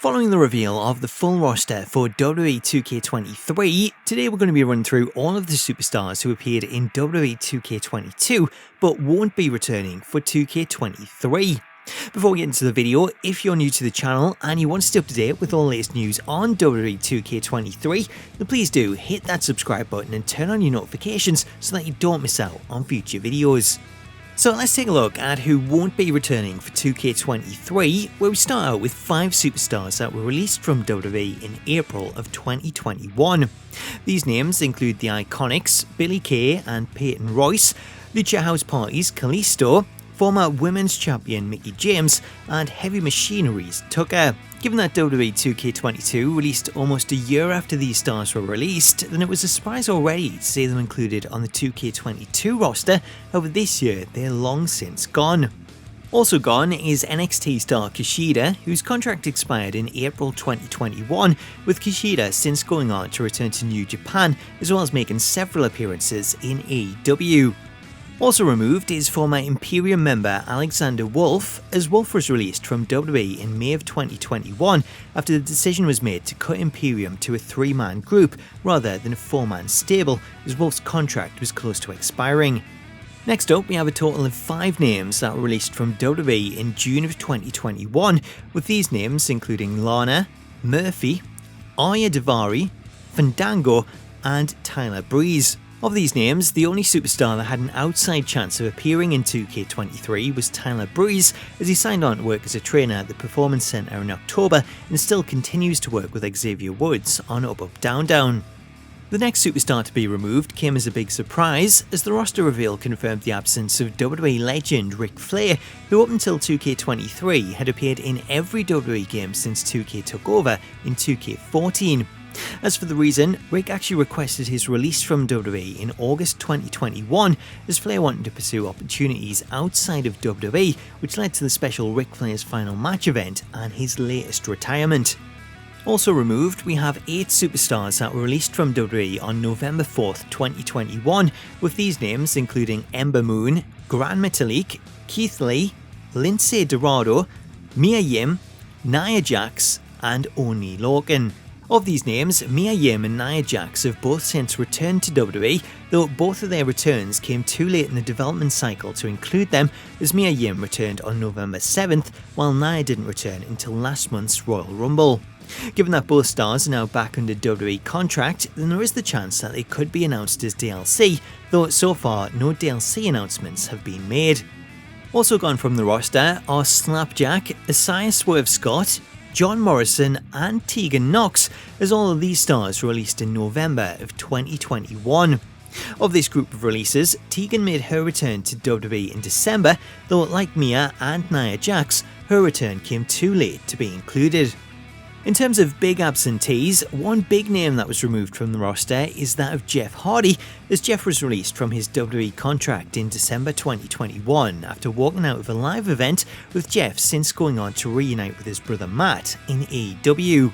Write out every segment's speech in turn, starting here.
Following the reveal of the full roster for WWE 2K23, today we're going to be running through all of the superstars who appeared in WWE 2K22 but won't be returning for 2K23. Before we get into the video, if you're new to the channel and you want to stay up to date with all the latest news on WWE 2K23, then please do hit that subscribe button and turn on your notifications so that you don't miss out on future videos. So let's take a look at who won't be returning for 2K23, where we start out with 5 superstars that were released from WWE in April of 2021. These names include the Iconics, Billie Kay and Peyton Royce, Lucha House Party's Kalisto, former Women's Champion Mickie James, and Heavy Machinery's Tucker. Given that WWE 2K22 released almost a year after these stars were released, then it was a surprise already to see them included on the 2K22 roster. However, this year they're long since gone. Also gone is NXT star Kushida, whose contract expired in April 2021, with Kushida since going on to return to New Japan, as well as making several appearances in AEW. Also removed is former Imperium member Alexander Wolf, as Wolf was released from WWE in May of 2021 after the decision was made to cut Imperium to a 3-man group rather than a 4-man stable, as Wolf's contract was close to expiring. Next up, we have a total of 5 names that were released from WWE in June of 2021, with these names including Lana, Murphy, Arya Daivari, Fandango, and Tyler Breeze. Of these names, the only superstar that had an outside chance of appearing in 2K23 was Tyler Breeze, as he signed on to work as a trainer at the Performance Center in October and still continues to work with Xavier Woods on Up Up Down Down. The next superstar to be removed came as a big surprise, as the roster reveal confirmed the absence of WWE legend Ric Flair, who up until 2K23 had appeared in every WWE game since 2K took over in 2K14. As for the reason, Rick actually requested his release from WWE in August 2021, as Flair wanted to pursue opportunities outside of WWE, which led to the special Ric Flair's Final Match event and his latest retirement. Also removed, we have 8 superstars that were released from WWE on November 4th, 2021, with these names including Ember Moon, Gran Metalik, Keith Lee, Lindsay Dorado, Mia Yim, Nia Jax, and Oni Lorcan. Of these names, Mia Yim and Nia Jax have both since returned to WWE, though both of their returns came too late in the development cycle to include them, as Mia Yim returned on November 7th, while Nia didn't return until last month's Royal Rumble. Given that both stars are now back under WWE contract, then there is the chance that they could be announced as DLC, though so far no DLC announcements have been made. Also gone from the roster are Slapjack, Isaiah Swerve Scott, John Morrison and Tegan Knox, as all of these stars were released in November of 2021. Of this group of releases, Tegan made her return to WWE in December, though like Mia and Nia Jax, her return came too late to be included. In terms of big absentees, one big name that was removed from the roster is that of Jeff Hardy, as Jeff was released from his WWE contract in December 2021 after walking out of a live event, with Jeff since going on to reunite with his brother Matt in AEW.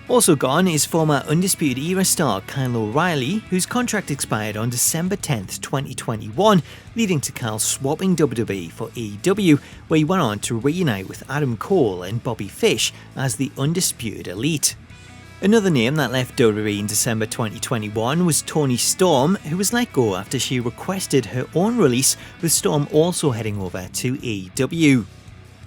Also gone is former Undisputed Era star Kyle O'Reilly, whose contract expired on December 10th, 2021, leading to Kyle swapping WWE for AEW, where he went on to reunite with Adam Cole and Bobby Fish as the Undisputed Elite. Another name that left WWE in December 2021 was Toni Storm, who was let go after she requested her own release, with Storm also heading over to AEW.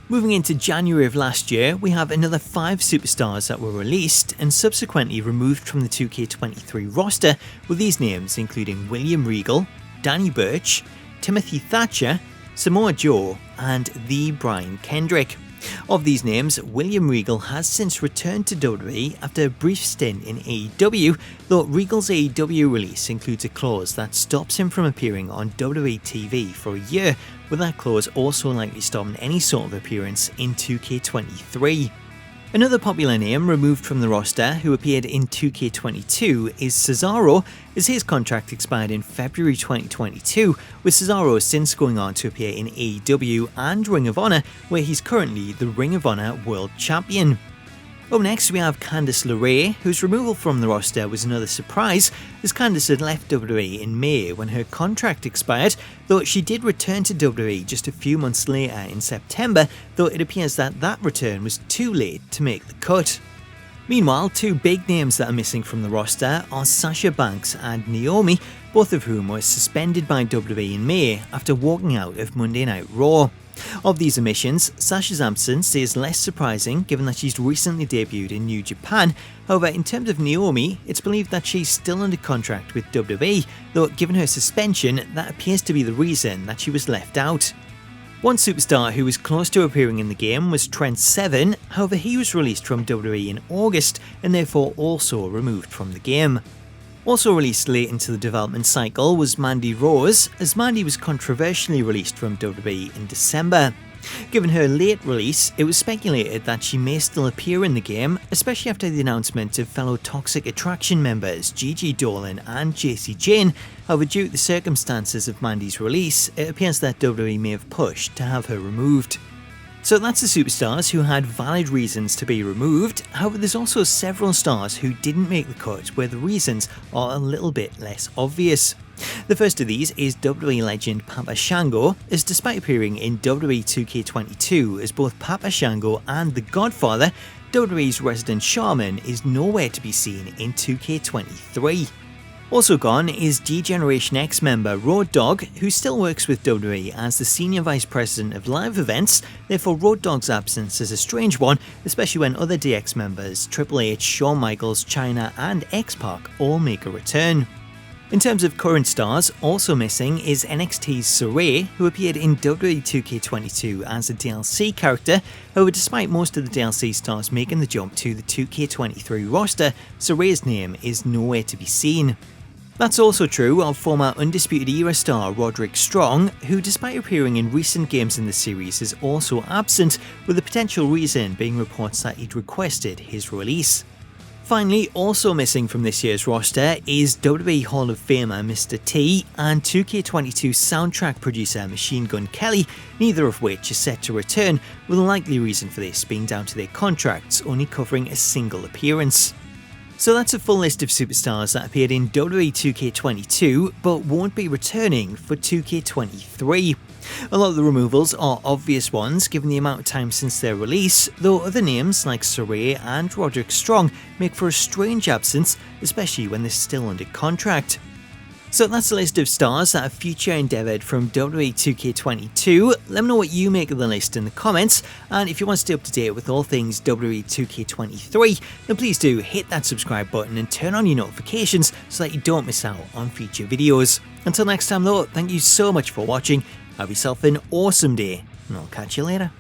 Moving into January of last year, we have another 5 superstars that were released and subsequently removed from the 2K23 roster, with these names including William Regal, Danny Burch, Timothy Thatcher, Samoa Joe, and the Brian Kendrick. Of these names, William Regal has since returned to WWE after a brief stint in AEW, though Regal's AEW release includes a clause that stops him from appearing on WWE TV for a year, with that clause also likely stopping any sort of appearance in 2K23. Another popular name removed from the roster who appeared in 2K22 is Cesaro, as his contract expired in February 2022, with Cesaro since going on to appear in AEW and Ring of Honor, where he's currently the Ring of Honor World Champion. Up next we have Candice LeRae, whose removal from the roster was another surprise, as Candice had left WWE in May when her contract expired, though she did return to WWE just a few months later in September, though it appears that that return was too late to make the cut. Meanwhile, two big names that are missing from the roster are Sasha Banks and Naomi, both of whom were suspended by WWE in May after walking out of Monday Night Raw. Of these omissions, Sasha's absence is less surprising given that she's recently debuted in New Japan. However, in terms of Naomi, it's believed that she's still under contract with WWE, though given her suspension, that appears to be the reason that she was left out. One superstar who was close to appearing in the game was Trent Seven, however he was released from WWE in August and therefore also removed from the game. Also released late into the development cycle was Mandy Rose, as Mandy was controversially released from WWE in December. Given her late release, it was speculated that she may still appear in the game, especially after the announcement of fellow Toxic Attraction members Gigi Dolan and JC Jane. However, due to the circumstances of Mandy's release, it appears that WWE may have pushed to have her removed. So that's the superstars who had valid reasons to be removed. However, there's also several stars who didn't make the cut where the reasons are a little bit less obvious. The first of these is WWE legend Papa Shango, as despite appearing in WWE 2K22 as both Papa Shango and The Godfather, WWE's resident shaman is nowhere to be seen in 2K23. Also gone is D-Generation X member Road Dogg, who still works with WWE as the Senior Vice President of Live Events, therefore Road Dogg's absence is a strange one, especially when other DX members Triple H, Shawn Michaels, Chyna and X-Pac all make a return. In terms of current stars, also missing is NXT's Sarray, who appeared in WWE 2K22 as a DLC character. However, despite most of the DLC stars making the jump to the 2K23 roster, Sarray's name is nowhere to be seen. That's also true of former Undisputed Era star Roderick Strong, who despite appearing in recent games in the series is also absent, with the potential reason being reports that he'd requested his release. Finally, also missing from this year's roster is WWE Hall of Famer Mr. T and 2K22 soundtrack producer Machine Gun Kelly, neither of which is set to return, with a likely reason for this being down to their contracts only covering a single appearance. So that's a full list of superstars that appeared in WWE 2K22 but won't be returning for 2K23. A lot of the removals are obvious ones given the amount of time since their release, though other names like Sarray and Roderick Strong make for a strange absence, especially when they're still under contract. So that's a list of stars that have future endeavoured from WWE 2K22. Let me know what you make of the list in the comments, and if you want to stay up to date with all things WWE 2K23, then please do hit that subscribe button and turn on your notifications so that you don't miss out on future videos. Until next time though, thank you so much for watching, have yourself an awesome day, and I'll catch you later.